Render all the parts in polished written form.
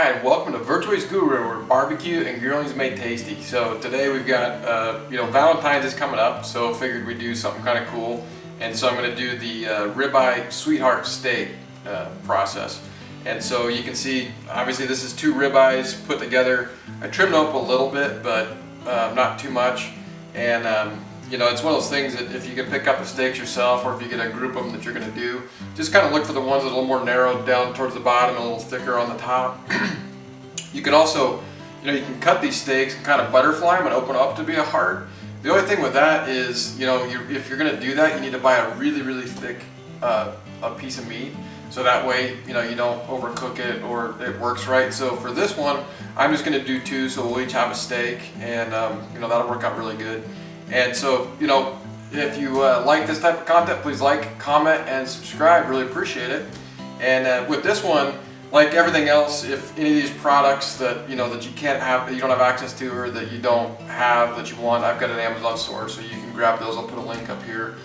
Hi, and welcome to Virtual's Guru, where barbecue and grilling is made tasty. So today we've got, Valentines is coming up, so figured we'd do something kind of cool. And so I'm going to do the ribeye sweetheart steak process. And so you can see, obviously this is two ribeyes put together. I trimmed up a little bit, but not too much. And it's one of those things that if you can pick up the steaks yourself, or if you get a group of them that you're going to do, just kind of look for the ones that are a little more narrowed down towards the bottom and a little thicker on the top. You can also, you can cut these steaks and kind of butterfly them and open up to be a heart. The only thing with that is, if you're going to do that, you need to buy a really, really thick a piece of meat. So that way, you don't overcook it or it works right. So for this one, I'm just going to do two, so we'll each have a steak, and that'll work out really good. And so, if you like this type of content, please like, comment, and subscribe. Really appreciate it. And with this one, like everything else, if any of these products that that you can't have, that you don't have access to, or that you don't have that you want, I've got an Amazon store, so you can grab those. I'll put a link up here.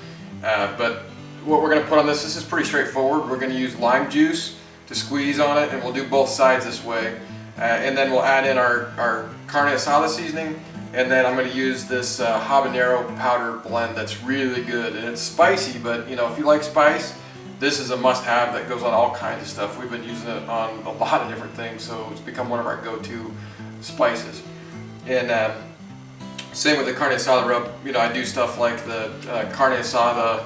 But what we're going to put on this is pretty straightforward. We're going to use lime juice to squeeze on it, and we'll do both sides this way. And then we'll add in our carne asada seasoning. And then I'm going to use this habanero powder blend that's really good. And it's spicy, but if you like spice, this is a must-have that goes on all kinds of stuff. We've been using it on a lot of different things, so it's become one of our go-to spices. And same with the carne asada rub. I do stuff like the carne asada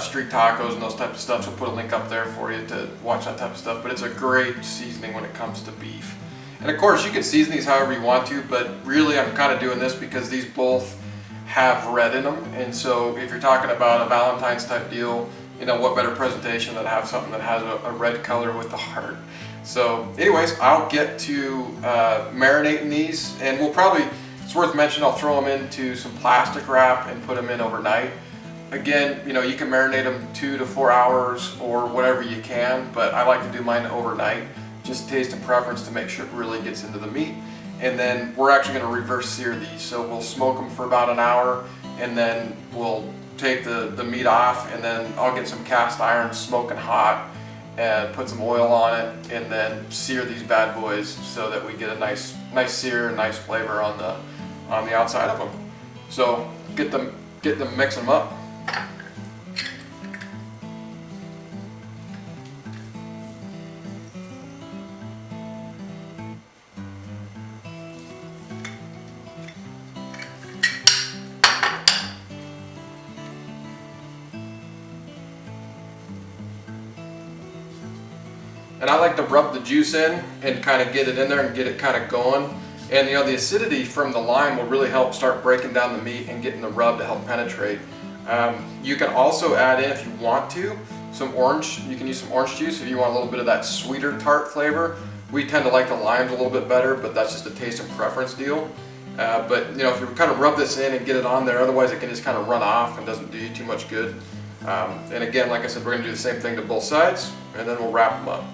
street tacos and those types of stuff. So I'll put a link up there for you to watch that type of stuff. But it's a great seasoning when it comes to beef. And of course, you can season these however you want to, but really I'm kind of doing this because these both have red in them. And so if you're talking about a Valentine's type deal, what better presentation than have something that has a red color with the heart. So anyways, I'll get to marinating these, and it's worth mentioning, I'll throw them into some plastic wrap and put them in overnight. Again, you can marinate them 2 to 4 hours or whatever you can, but I like to do mine overnight. Just taste and preference to make sure it really gets into the meat. And then we're actually going to reverse sear these. So we'll smoke them for about an hour, and then we'll take the meat off, and then I'll get some cast iron smoking hot and put some oil on it, and then sear these bad boys so that we get a nice sear and nice flavor on the outside of them. So get them mixing them up. And I like to rub the juice in and kind of get it in there and get it kind of going. And the acidity from the lime will really help start breaking down the meat and getting the rub to help penetrate. You can also add in, if you want to, some orange. You can use some orange juice if you want a little bit of that sweeter tart flavor. We tend to like the limes a little bit better, but that's just a taste and preference deal. But if you kind of rub this in and get it on there, otherwise it can just kind of run off and doesn't do you too much good. And again, like I said, we're going to do the same thing to both sides, and then we'll wrap them up.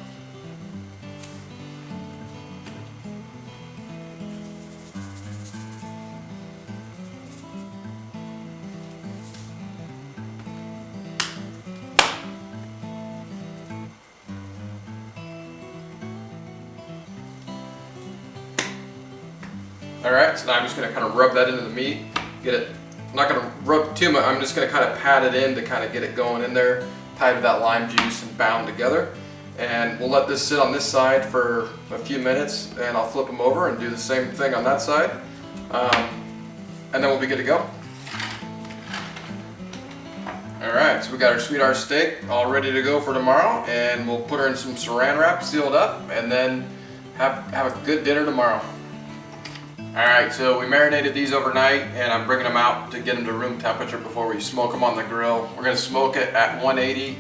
Alright, so now I'm just going to kind of rub that into the meat, get it, I'm not going to rub too much, I'm just going to kind of pat it in to kind of get it going in there, tied to that lime juice and bound together. And we'll let this sit on this side for a few minutes, and I'll flip them over and do the same thing on that side. And then we'll be good to go. Alright, so we got our sweetheart steak all ready to go for tomorrow, and we'll put her in some saran wrap, sealed up, and then have a good dinner tomorrow. Alright, so we marinated these overnight, and I'm bringing them out to get them to room temperature before we smoke them on the grill. We're going to smoke it at 180.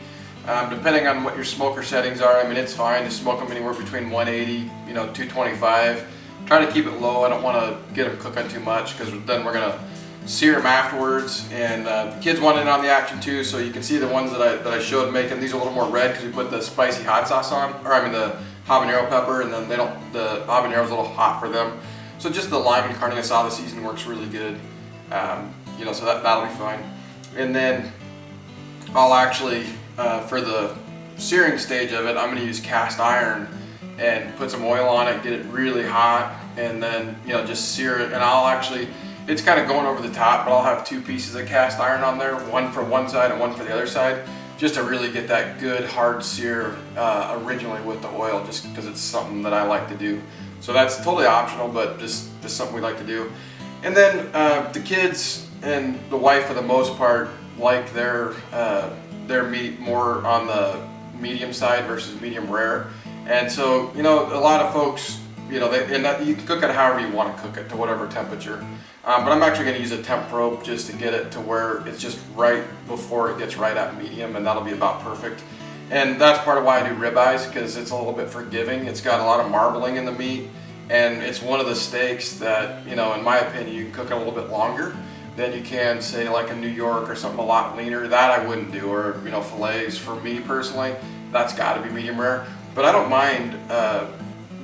Depending on what your smoker settings are, it's fine to smoke them anywhere between 180, 225. Try to keep it low. I don't want to get them cooking too much, because then we're going to sear them afterwards. And the kids want in on the action too, so you can see the ones that I showed making. These are a little more red because we put the spicy hot sauce on, the habanero pepper, and then the habanero is a little hot for them. So just the lime and carne asada seasoning works really good, so that'll be fine. And then I'll actually, for the searing stage of it, I'm going to use cast iron and put some oil on it, get it really hot, and then just sear it. And I'll actually, it's kind of going over the top, but I'll have 2 pieces of cast iron on there, one for one side and one for the other side, just to really get that good hard sear originally with the oil, just because it's something that I like to do. So that's totally optional, but just something we like to do. And then the kids and the wife, for the most part, like their meat more on the medium side versus medium rare. And so, a lot of folks, you can cook it however you want to cook it, to whatever temperature. But I'm actually going to use a temp probe just to get it to where it's just right before it gets right at medium, and that'll be about perfect. And that's part of why I do ribeyes, because it's a little bit forgiving. It's got a lot of marbling in the meat, and it's one of the steaks that, in my opinion, you can cook it a little bit longer than you can, say, like a New York or something a lot leaner. That I wouldn't do, or fillets. For me personally, that's got to be medium rare. But I don't mind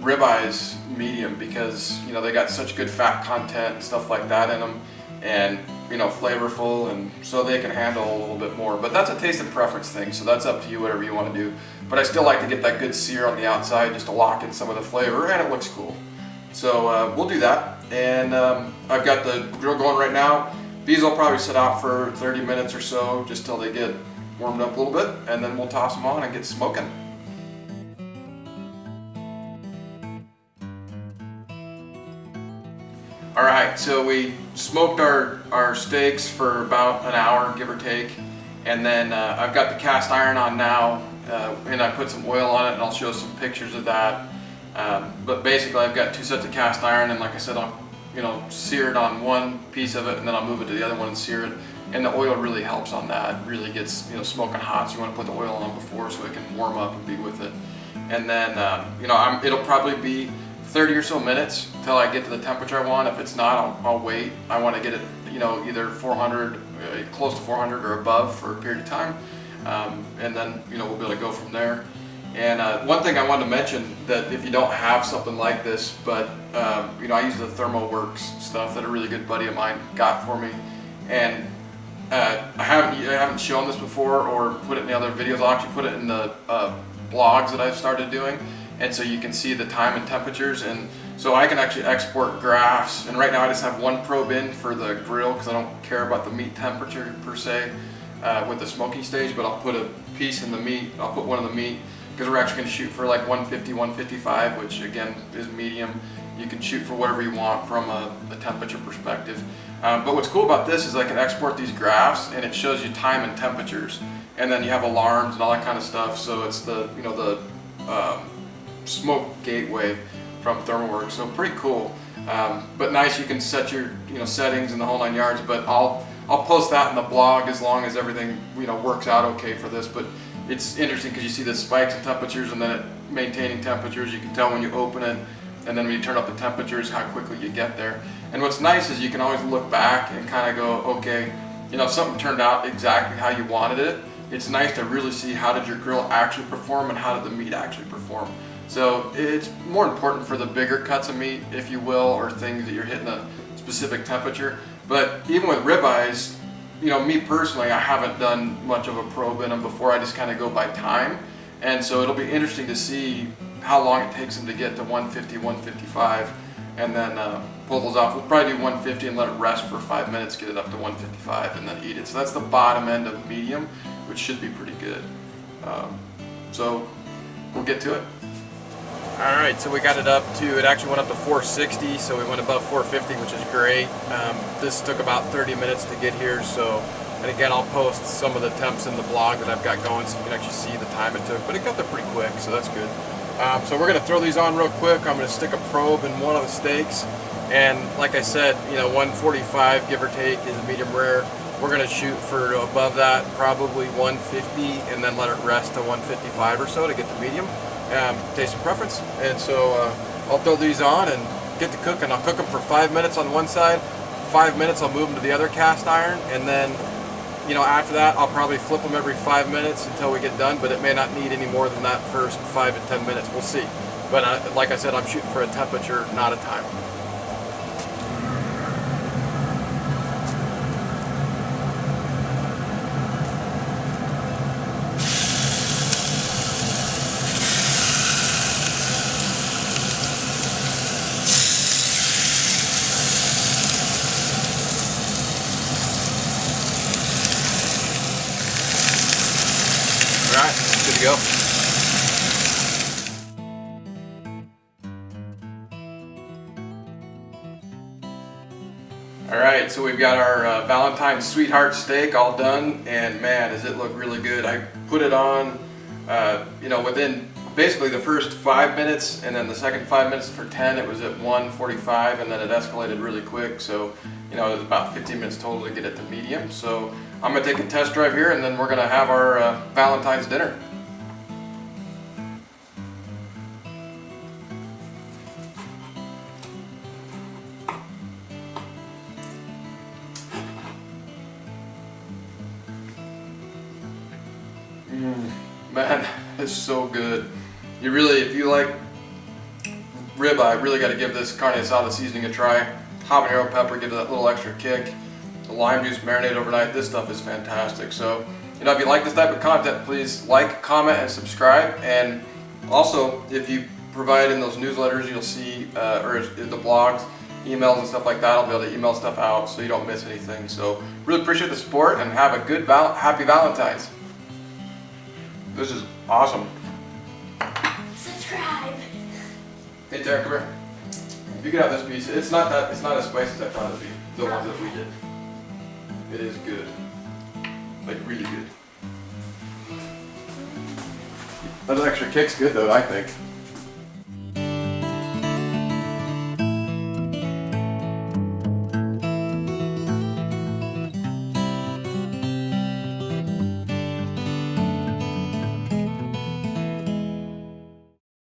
ribeyes medium, because they got such good fat content and stuff like that in them, and flavorful, and so they can handle a little bit more. But that's a taste and preference thing, so that's up to you, whatever you want to do. But I still like to get that good sear on the outside just to lock in some of the flavor, and it looks cool. So we'll do that. And I've got the grill going right now. These will probably sit out for 30 minutes or so, just till they get warmed up a little bit, and then we'll toss them on and get smoking. All right, so we smoked our steaks for about an hour, give or take, and then I've got the cast iron on now, and I put some oil on it, and I'll show some pictures of that. But basically, I've got 2 sets of cast iron, and like I said, I'll sear it on one piece of it, and then I'll move it to the other one and sear it. And the oil really helps on that. It really gets smoking hot, so you want to put the oil on before so it can warm up and be with it. And then it'll probably be 30 or so minutes till I get to the temperature I want. If it's not, I'll wait. I want to get it either 400, close to 400 or above for a period of time, and then we'll be able to go from there. And one thing I wanted to mention, that if you don't have something like this, but I use the ThermoWorks stuff that a really good buddy of mine got for me, and I haven't shown this before or put it in the other videos. I'll actually put it in the blogs that I've started doing, and so you can see the time and temperatures, and so I can actually export graphs. And right now I just have 1 probe in for the grill, because I don't care about the meat temperature per se with the smoking stage, but I'll put a piece in the meat. I'll put one in the meat, because we're actually going to shoot for like 150, 155, which again is medium. You can shoot for whatever you want from a temperature perspective. But what's cool about this is I can export these graphs, and it shows you time and temperatures, and then you have alarms and all that kind of stuff. So it's the smoke gateway from ThermoWorks. So pretty cool, but nice. You can set your settings and the whole 9 yards. But I'll post that in the blog as long as everything works out okay for this. But it's interesting because you see the spikes in temperatures, and then it maintaining temperatures. You can tell when you open it, and then when you turn up the temperatures, how quickly you get there. And what's nice is you can always look back and kind of go, okay, if something turned out exactly how you wanted it, it's nice to really see how did your grill actually perform and how did the meat actually perform. So it's more important for the bigger cuts of meat, if you will, or things that you're hitting a specific temperature. But even with ribeyes, me personally, I haven't done much of a probe in them before. I just kind of go by time. And so it'll be interesting to see how long it takes them to get to 150, 155, and then pull those off. We'll probably do 150 and let it rest for 5 minutes, get it up to 155, and then eat it. So that's the bottom end of medium, which should be pretty good. So we'll get to it. All right, so we got it up to, it actually went up to 460, so we went above 450, which is great. This took about 30 minutes to get here, so, and again, I'll post some of the temps in the blog that I've got going so you can actually see the time it took, but it got there pretty quick, so that's good. So we're gonna throw these on real quick. I'm gonna stick a probe in one of the steaks, and like I said, 145, give or take, is medium rare. We're gonna shoot for above that, probably 150, and then let it rest to 155 or so to get the medium. Taste and preference. And so I'll throw these on and get to cooking. I'll cook them for 5 minutes on one side, 5 minutes I'll move them to the other cast iron, and then after that I'll probably flip them every 5 minutes until we get done, but it may not need any more than that first 5 to 10 minutes. We'll see. But like I said, I'm shooting for a temperature, not a time. to go. All right, so we've got our Valentine's sweetheart steak all done, and man, does it look really good. I put it on, within basically the first 5 minutes, and then the second 5 minutes for 10, it was at 1:45, and then it escalated really quick. So, it was about 15 minutes total to get it to medium. So I'm gonna take a test drive here, and then we're gonna have our Valentine's dinner. Man, it's so good. You really, if you like ribeye, really got to give this carne asada seasoning a try. Habanero pepper gives it that little extra kick. The lime juice marinade overnight. This stuff is fantastic. So, if you like this type of content, please like, comment, and subscribe. And also, if you provide in those newsletters, you'll see, or the blogs, emails and stuff like that. I'll be able to email stuff out so you don't miss anything. So, really appreciate the support and have a good, happy Valentine's. This is awesome. Subscribe. Hey Tara, come here. You can have this piece. It's not as spicy as I thought it'd be. The ones that we did. It is good. Like really good. That extra kick's good though, I think.